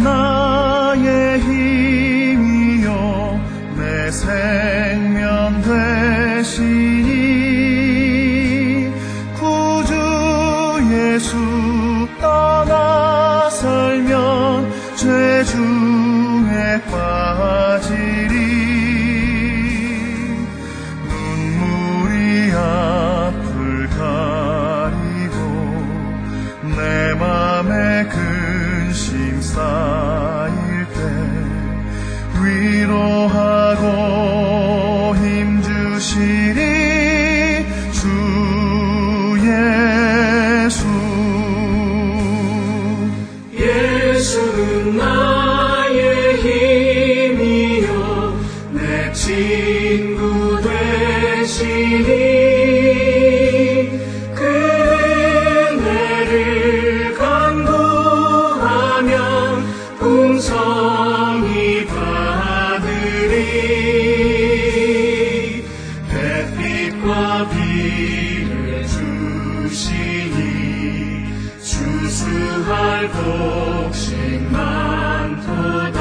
나의 힘이요 내 생명 되시니 구주 예수 떠나설면 죄 중에 빠지리. 눈물이 앞을 가리고 내 맘에 근심 쌓일 때 위로하고 힘주시리 주 예수. 예수는 나의 힘이요 내 친구 되시니 그 은혜를 간구하면 풍성히 받으리. 햇빛과 비를 주시니 추수할 곡식 많도다.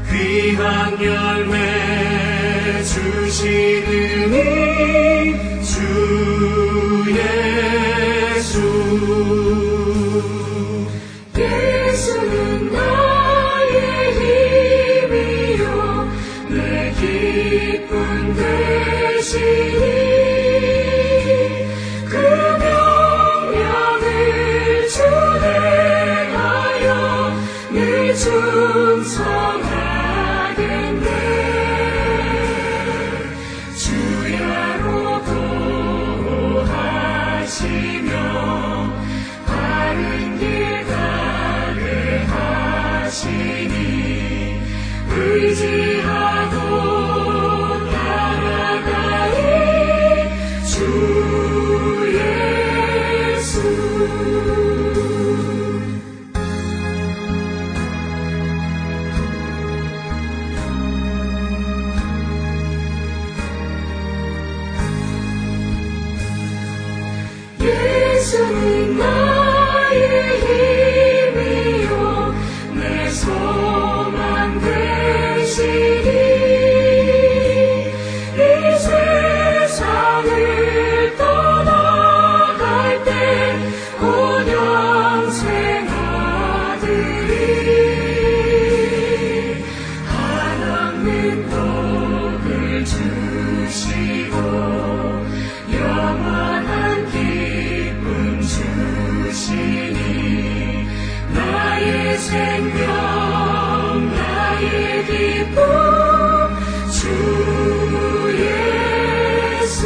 귀한 열매 주시느니 주 예수. 예수는 나의 힘이요 내 기쁨 되시니 그 명령을 준행하여 늘 충성하겠네. 주야로 도하시며 바른 길 가게 하시니 의지하고 따라가리 주 예수. 예수는 나의 힘이요 내 소망 되시니 이 세상을 떠나갈 때 온 영생 아들이 한없는 복을 주시고 영원한 기쁨 주시니 나의 생명 나의 기쁨 주 예수.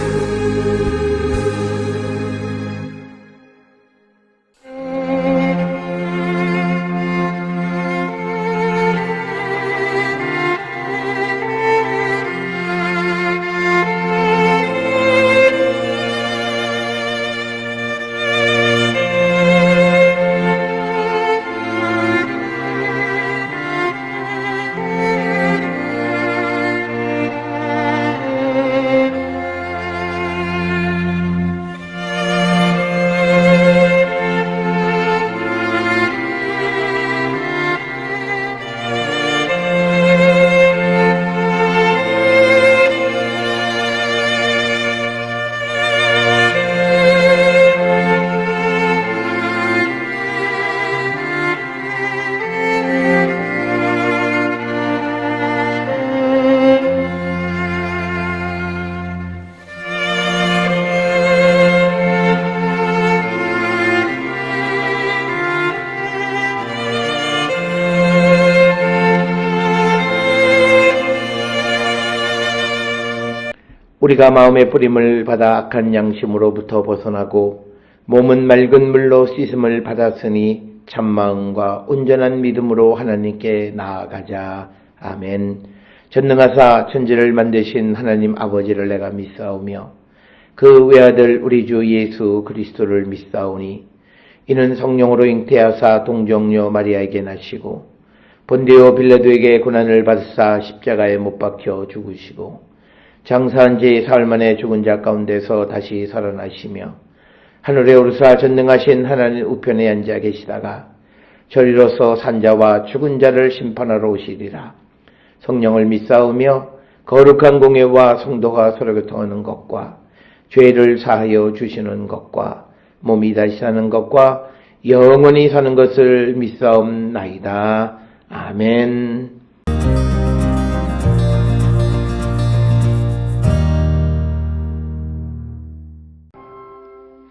우리가 마음의 뿌림을 받아 악한 양심으로부터 벗어나고 몸은 맑은 물로 씻음을 받았으니 참마음과 온전한 믿음으로 하나님께 나아가자. 아멘. 전능하사 천지를 만드신 하나님 아버지를 내가 믿사오며 그 외아들 우리 주 예수 그리스도를 믿사오니 이는 성령으로 잉태하사 동정녀 마리아에게 나시고 본디오 빌라도에게 고난을 받으사 십자가에 못 박혀 죽으시고 장사한 지 사흘 만에 죽은 자 가운데서 다시 살아나시며 하늘에 오르사 전능하신 하나님 우편에 앉아 계시다가 저리로서 산자와 죽은 자를 심판하러 오시리라. 성령을 믿사오며 거룩한 공예와 성도가 서로 교통하는 것과 죄를 사하여 주시는 것과 몸이 다시 사는 것과 영원히 사는 것을 믿사옵나이다. 아멘.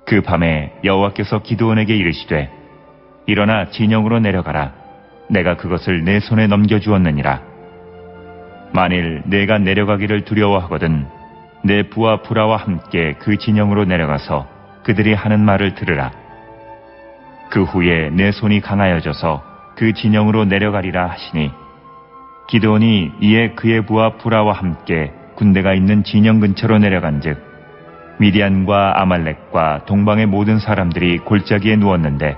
그 밤에 여호와께서 기드온에게 이르시되 일어나 진영으로 내려가라. 내가 그것을 내 손에 넘겨주었느니라. 만일 내가 내려가기를 두려워하거든 내 부하 부라와 함께 그 진영으로 내려가서 그들이 하는 말을 들으라. 그 후에 내 손이 강하여져서 그 진영으로 내려가리라 하시니 기드온이 이에 그의 부하 부라와 함께 군대가 있는 진영 근처로 내려간즉 미디안과 아말렉과 동방의 모든 사람들이 골짜기에 누웠는데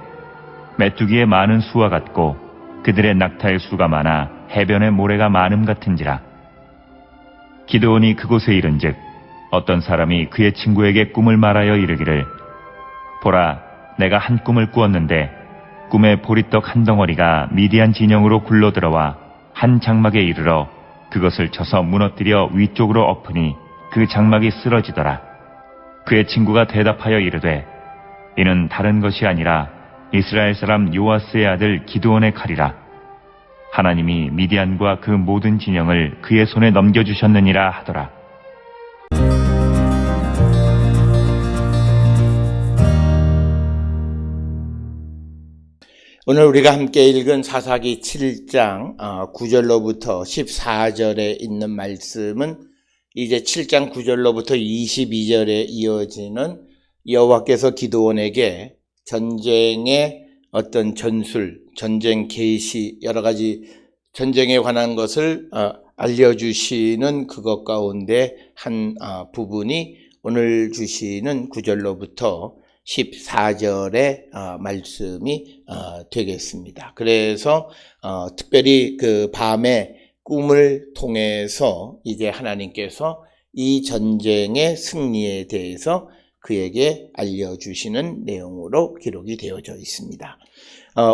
메뚜기의 많은 수와 같고 그들의 낙타의 수가 많아 해변의 모래가 많음 같은지라. 기드온이 그곳에 이른즉 어떤 사람이 그의 친구에게 꿈을 말하여 이르기를 보라, 내가 한 꿈을 꾸었는데 꿈에 보리떡 한 덩어리가 미디안 진영으로 굴러들어와 한 장막에 이르러 그것을 쳐서 무너뜨려 위쪽으로 엎으니 그 장막이 쓰러지더라. 그의 친구가 대답하여 이르되 이는 다른 것이 아니라 이스라엘 사람 요아스의 아들 기드온의 칼이라. 하나님이 미디안과 그 모든 진영을 그의 손에 넘겨주셨느니라 하더라. 오늘 우리가 함께 읽은 사사기 7장 9절로부터 14절에 있는 말씀은 이제 7장 9절로부터 22절에 이어지는 여호와께서 기드온에게 전쟁의 어떤 전술, 전쟁 계시, 여러 가지 전쟁에 관한 것을 알려주시는 그것 가운데 한 부분이 오늘 주시는 9절로부터 14절의 말씀이 되겠습니다. 그래서 특별히 그 밤에 꿈을 통해서 이제 하나님께서 이 전쟁의 승리에 대해서 그에게 알려주시는 내용으로 기록이 되어져 있습니다.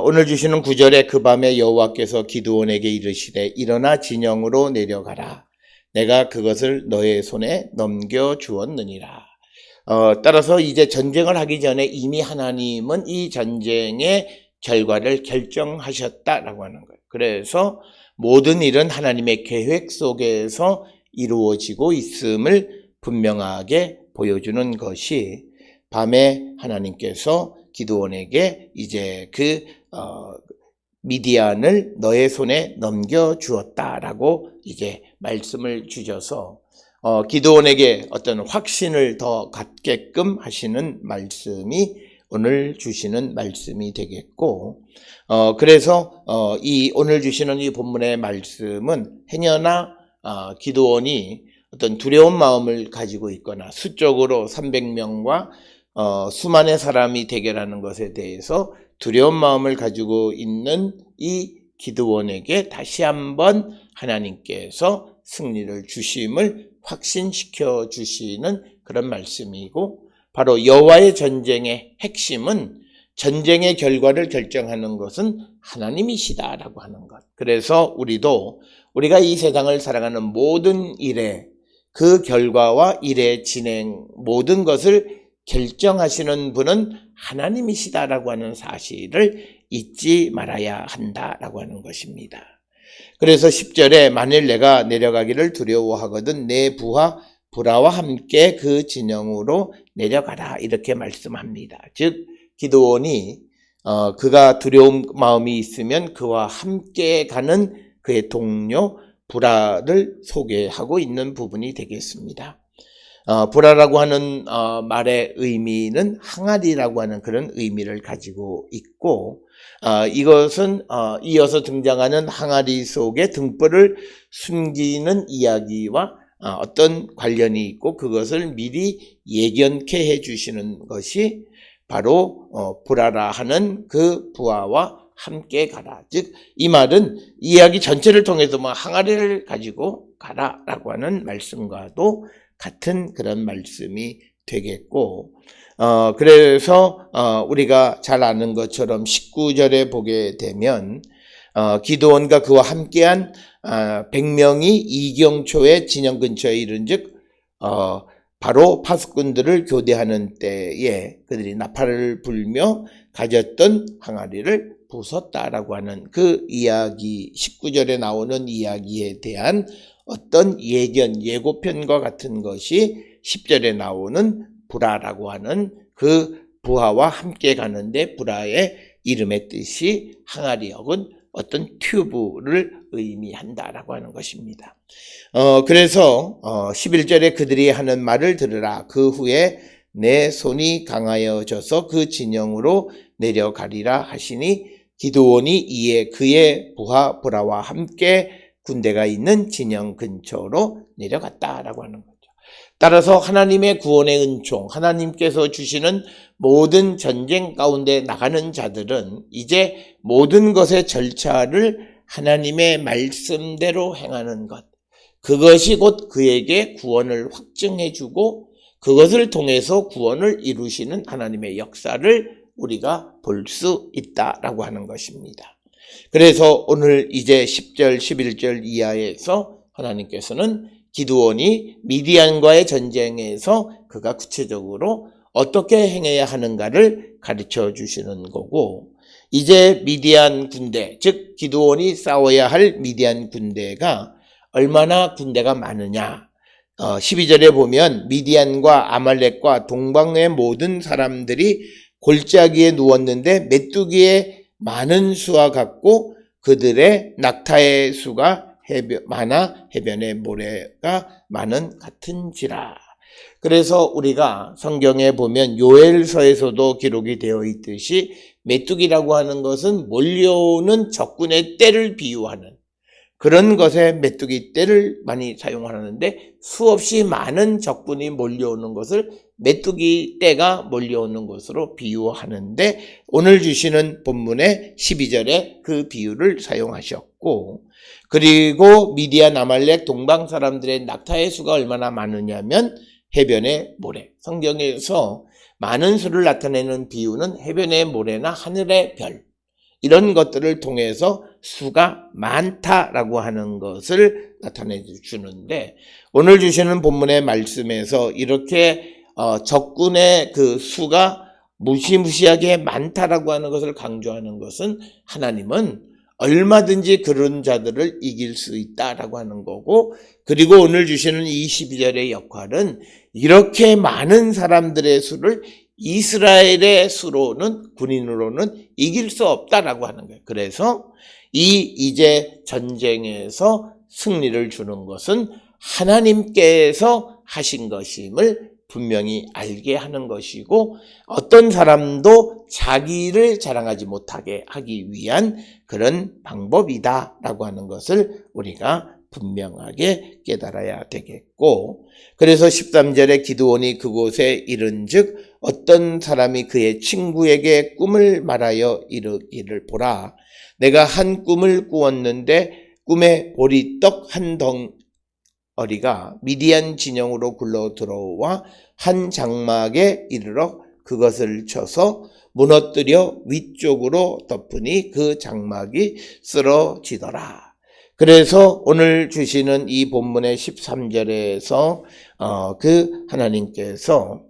오늘 주시는 9절에 그 밤에 여호와께서 기드온에게 이르시되 일어나 진영으로 내려가라. 내가 그것을 너의 손에 넘겨주었느니라. 따라서 이제 전쟁을 하기 전에 이미 하나님은 이 전쟁의 결과를 결정하셨다라고 하는 거예요. 그래서 모든 일은 하나님의 계획 속에서 이루어지고 있음을 분명하게 보여주는 것이 밤에 하나님께서 기드온에게 이제 그 미디안을 너의 손에 넘겨주었다라고 이제 말씀을 주셔서 기드온에게 어떤 확신을 더 갖게끔 하시는 말씀이 오늘 주시는 말씀이 되겠고, 그래서 이 오늘 주시는 이 본문의 말씀은 행여나 기드온이 어떤 두려운 마음을 가지고 있거나 수적으로 300명과 수만의 사람이 대결하는 것에 대해서 두려운 마음을 가지고 있는 이 기드온에게 다시 한번 하나님께서 승리를 주심을 확신시켜 주시는 그런 말씀이고, 바로 여호와의 전쟁의 핵심은 전쟁의 결과를 결정하는 것은 하나님이시다라고 하는 것. 그래서 우리가 이 세상을 살아가는 모든 일에 그 결과와 일의 진행 모든 것을 결정하시는 분은 하나님이시다라고 하는 사실을 잊지 말아야 한다라고 하는 것입니다. 그래서 10절에 만일 내가 내려가기를 두려워하거든 내 부하 부라와 함께 그 진영으로 내려가라 이렇게 말씀합니다. 즉 기드온이 그가 두려운 마음이 있으면 그와 함께 가는 그의 동료 부라를 소개하고 있는 부분이 되겠습니다. 부라라고 하는 말의 의미는 항아리라고 하는 그런 의미를 가지고 있고, 이것은 이어서 등장하는 항아리 속에 등불을 숨기는 이야기와 어떤 관련이 있고 그것을 미리 예견케 해주시는 것이 바로 부라라 하는 그 부하와 함께 가라. 즉 이 말은 이야기 전체를 통해서 항아리를 가지고 가라라고 하는 말씀과도 같은 그런 말씀이 되겠고, 그래서 우리가 잘 아는 것처럼 19절에 보게 되면 기드온과 그와 함께한 100명이 이경초의 진영 근처에 이른즉 바로 파수꾼들을 교대하는 때에 그들이 나팔을 불며 가졌던 항아리를 부쉈다라고 하는 그 이야기, 19절에 나오는 이야기에 대한 어떤 예고편과 같은 것이 10절에 나오는 부라라고 하는 그 부하와 함께 가는데 부라의 이름의 뜻이 항아리 혹은 어떤 튜브를 의미한다라고 하는 것입니다. 그래서 11절에 그들이 하는 말을 들으라. 그 후에 내 손이 강하여져서 그 진영으로 내려가리라 하시니 기드온이 이에 그의 부하 부라와 함께 군대가 있는 진영 근처로 내려갔다라고 하는 거죠. 따라서 하나님의 구원의 은총, 하나님께서 주시는 모든 전쟁 가운데 나가는 자들은 이제 모든 것의 절차를 하나님의 말씀대로 행하는 것, 그것이 곧 그에게 구원을 확증해주고 그것을 통해서 구원을 이루시는 하나님의 역사를 우리가 볼 수 있다라고 하는 것입니다. 그래서 오늘 이제 10절, 11절 이하에서 하나님께서는 기드온이 미디안과의 전쟁에서 그가 구체적으로 어떻게 행해야 하는가를 가르쳐 주시는 거고, 이제 미디안 군대, 즉 기드온이 싸워야 할 미디안 군대가 얼마나 군대가 많으냐. 12절에 보면 미디안과 아말렉과 동방의 모든 사람들이 골짜기에 누웠는데 메뚜기의 많은 수와 같고 그들의 낙타의 수가 많아 해변의 모래가 많은 같은지라. 그래서 우리가 성경에 보면 요엘서에서도 기록이 되어 있듯이 메뚜기라고 하는 것은 몰려오는 적군의 떼를 비유하는 그런 것에 메뚜기 떼를 많이 사용하는데, 수없이 많은 적군이 몰려오는 것을 메뚜기 떼가 몰려오는 것으로 비유하는데, 오늘 주시는 본문의 12절에 그 비유를 사용하셨고, 그리고 미디안 아말렉 동방 사람들의 낙타의 수가 얼마나 많으냐면 해변의 모래. 성경에서 많은 수를 나타내는 비유는 해변의 모래나 하늘의 별, 이런 것들을 통해서 수가 많다라고 하는 것을 나타내 주는데, 오늘 주시는 본문의 말씀에서 이렇게 적군의 그 수가 무시무시하게 많다라고 하는 것을 강조하는 것은 하나님은 얼마든지 그런 자들을 이길 수 있다라고 하는 거고, 그리고 오늘 주시는 이 12절의 역할은 이렇게 많은 사람들의 수를 이스라엘의 수로는, 군인으로는 이길 수 없다라고 하는 거예요. 그래서 이제 전쟁에서 승리를 주는 것은 하나님께서 하신 것임을 분명히 알게 하는 것이고, 어떤 사람도 자기를 자랑하지 못하게 하기 위한 그런 방법이다라고 하는 것을 우리가 분명하게 깨달아야 되겠고, 그래서 13절에 기드온이 그곳에 이른즉 어떤 사람이 그의 친구에게 꿈을 말하여 이르기를 보라. 내가 한 꿈을 꾸었는데 꿈에 보리떡 한 덩어리가 미디안 진영으로 굴러 들어와 한 장막에 이르러 그것을 쳐서 무너뜨려 위쪽으로 덮으니 그 장막이 쓰러지더라. 그래서 오늘 주시는 이 본문의 13절에서 그 하나님께서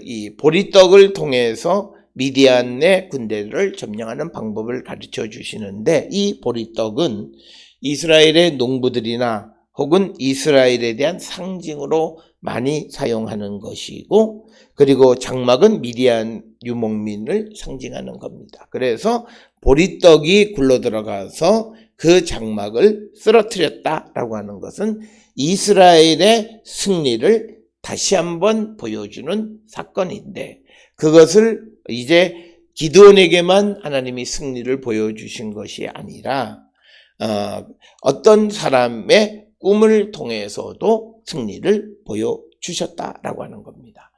이 보리떡을 통해서 미디안의 군대를 점령하는 방법을 가르쳐 주시는데, 이 보리떡은 이스라엘의 농부들이나 혹은 이스라엘에 대한 상징으로 많이 사용하는 것이고, 그리고 장막은 미디안 유목민을 상징하는 겁니다. 그래서 보리떡이 굴러 들어가서 그 장막을 쓰러뜨렸다라고 하는 것은 이스라엘의 승리를 다시 한번 보여주는 사건인데, 그것을 이제 기드온에게만 하나님이 승리를 보여주신 것이 아니라 어떤 사람의 꿈을 통해서도 승리를 보여주셨다라고 하는 겁니다.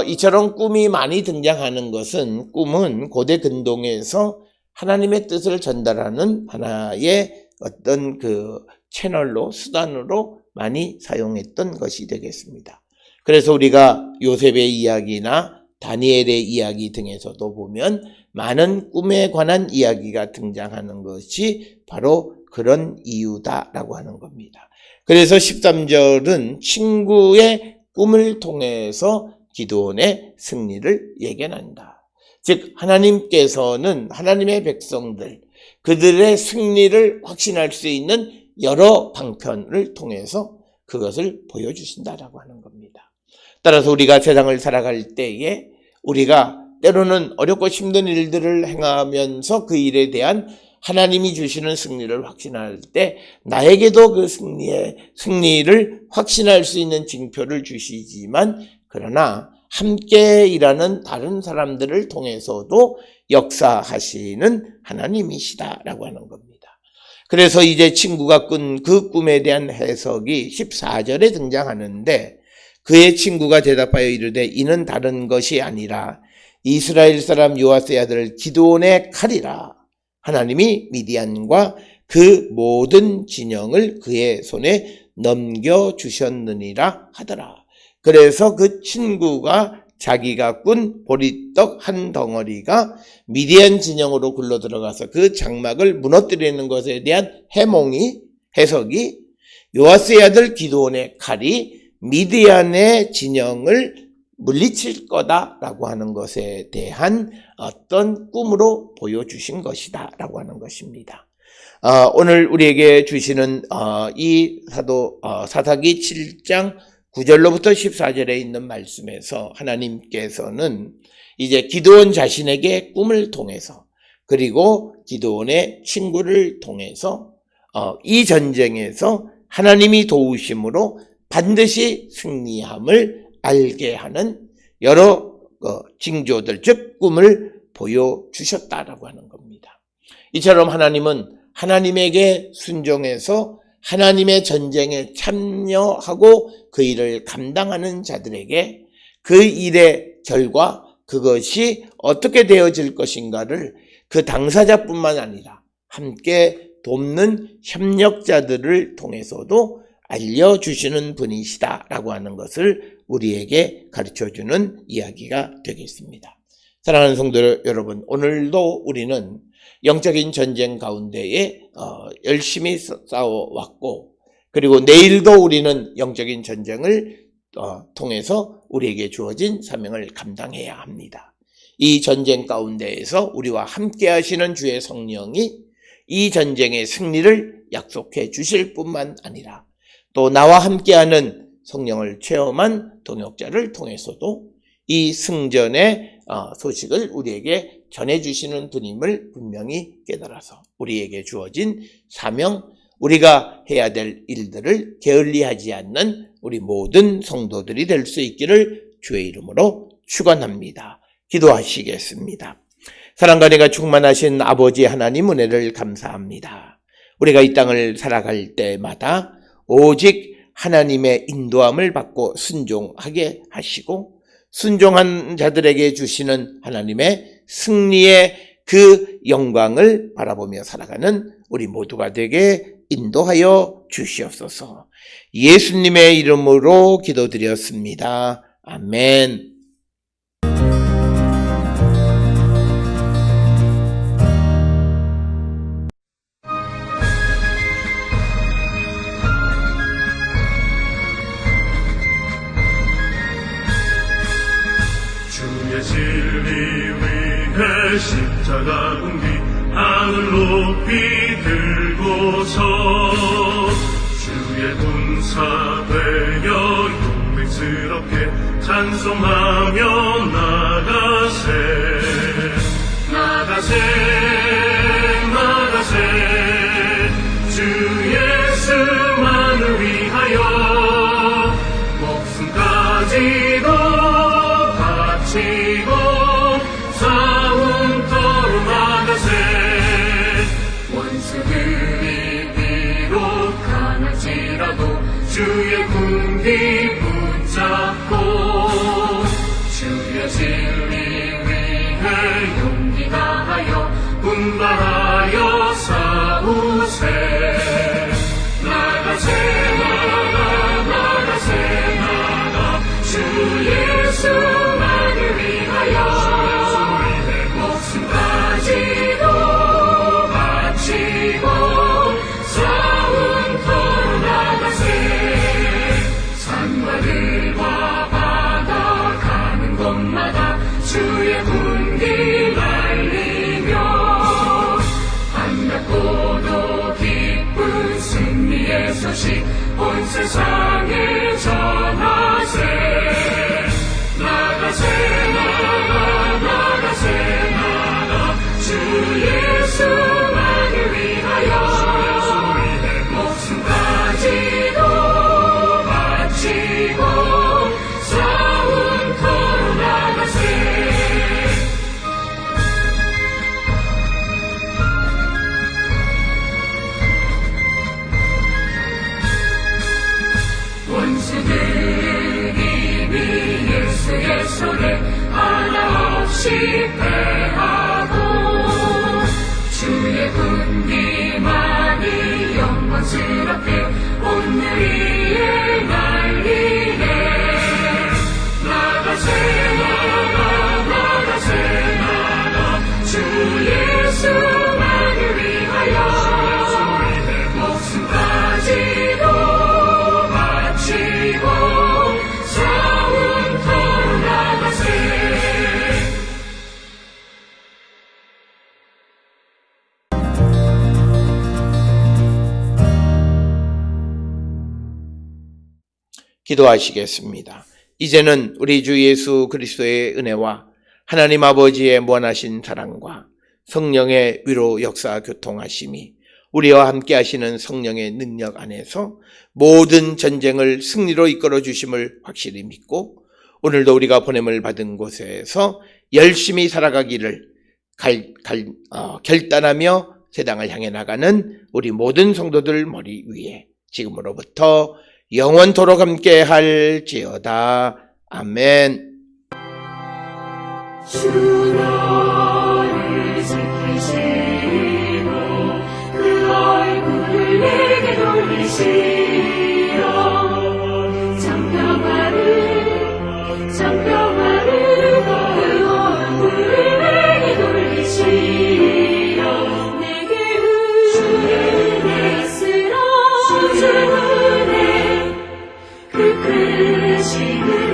이처럼 꿈이 많이 등장하는 것은, 꿈은 고대 근동에서 하나님의 뜻을 전달하는 하나의 어떤 그 채널로, 수단으로 많이 사용했던 것이 되겠습니다. 그래서 우리가 요셉의 이야기나 다니엘의 이야기 등에서도 보면 많은 꿈에 관한 이야기가 등장하는 것이 바로 그런 이유다라고 하는 겁니다. 그래서 13절은 친구의 꿈을 통해서 기드온의 승리를 예견한다. 즉 하나님께서는 하나님의 백성들, 그들의 승리를 확신할 수 있는 여러 방편을 통해서 그것을 보여주신다라고 하는 겁니다. 따라서 우리가 세상을 살아갈 때에 우리가 때로는 어렵고 힘든 일들을 행하면서 그 일에 대한 하나님이 주시는 승리를 확신할 때 나에게도 그 승리를 확신할 수 있는 징표를 주시지만, 그러나 함께 일하는 다른 사람들을 통해서도 역사하시는 하나님이시다라고 하는 겁니다. 그래서 이제 친구가 꾼 그 꿈에 대한 해석이 14절에 등장하는데, 그의 친구가 대답하여 이르되 이는 다른 것이 아니라 이스라엘 사람 요아스의 아들 기드온의 칼이라. 하나님이 미디안과 그 모든 진영을 그의 손에 넘겨주셨느니라 하더라. 그래서 그 친구가 자기가 꾼 보리떡 한 덩어리가 미디안 진영으로 굴러 들어가서 그 장막을 무너뜨리는 것에 대한 해석이 요아스의 아들 기드온의 칼이 미디안의 진영을 물리칠 거다라고 하는 것에 대한 어떤 꿈으로 보여주신 것이다라고 하는 것입니다. 오늘 우리에게 주시는 이 사사기 7장 9절로부터 14절에 있는 말씀에서 하나님께서는 이제 기드온 자신에게 꿈을 통해서, 그리고 기드온의 친구를 통해서 이 전쟁에서 하나님이 도우심으로 반드시 승리함을 알게 하는 여러 징조들, 즉 꿈을 보여주셨다라고 하는 겁니다. 이처럼 하나님은 하나님에게 순종해서 하나님의 전쟁에 참여하고 그 일을 감당하는 자들에게 그 일의 결과, 그것이 어떻게 되어질 것인가를 그 당사자뿐만 아니라 함께 돕는 협력자들을 통해서도 알려주시는 분이시다라고 하는 것을 우리에게 가르쳐주는 이야기가 되겠습니다. 사랑하는 성도 여러분, 오늘도 우리는 영적인 전쟁 가운데에 열심히 싸워왔고, 그리고 내일도 우리는 영적인 전쟁을 통해서 우리에게 주어진 사명을 감당해야 합니다. 이 전쟁 가운데에서 우리와 함께 하시는 주의 성령이 이 전쟁의 승리를 약속해 주실 뿐만 아니라 또 나와 함께하는 성령을 체험한 동역자를 통해서도 이 승전의 소식을 우리에게 전해주시는 분임을 분명히 깨달아서 우리에게 주어진 사명, 우리가 해야 될 일들을 게을리하지 않는 우리 모든 성도들이 될 수 있기를 주의 이름으로 축원합니다. 기도하시겠습니다. 사랑과 은혜가 충만하신 아버지 하나님 은혜를 감사합니다. 우리가 이 땅을 살아갈 때마다 오직 하나님의 인도함을 받고 순종하게 하시고, 순종한 자들에게 주시는 하나님의 승리의 그 영광을 바라보며 살아가는 우리 모두가 되게 인도하여 주시옵소서. 예수님의 이름으로 기도드렸습니다. 아멘. 십자가 군기 하늘 높이 들고서 주의 군사 되어 용맹스럽게 찬송하며 나가세 나가세 나가세 주 예수만을 위하여 목숨까지도 바치고 원수들이 비록 강할지라도 주의 군기 붙잡고 주의 진리 위해 용기 다하여 분발하여 싸우세 나가세 나가세 나가 주 소식 온 세상에 전하세. 나가세 나가 주 예수만을 위하여 목숨까지도 바치고 싸움터로 나가세. 원수들은 이미 예수의 손에 하나 없이 패하고 주의 군기만이 영광스럽게 온 위에 날리네. 나가세 나가 주 예수만을 위하여 목숨까지도 바치고 싸움터로 나가세. 기도하시겠습니다. 이제는 우리 주 예수 그리스도의 은혜와 하나님 아버지의 무한하신 사랑과 성령의 위로 역사 교통하심이 우리와 함께 하시는 성령의 능력 안에서 모든 전쟁을 승리로 이끌어 주심을 확실히 믿고 오늘도 우리가 보냄을 받은 곳에서 열심히 살아가기를 결단하며 세상을 향해 나가는 우리 모든 성도들 머리 위에 지금으로부터 영원토록 함께 할지어다. 아멘. 주 너를 지키시고 그 얼굴을 내게 돌리시어 장평화를 그 얼굴을 내게 돌리시어 내게 은혜스러 주 은혜 그 크신 은혜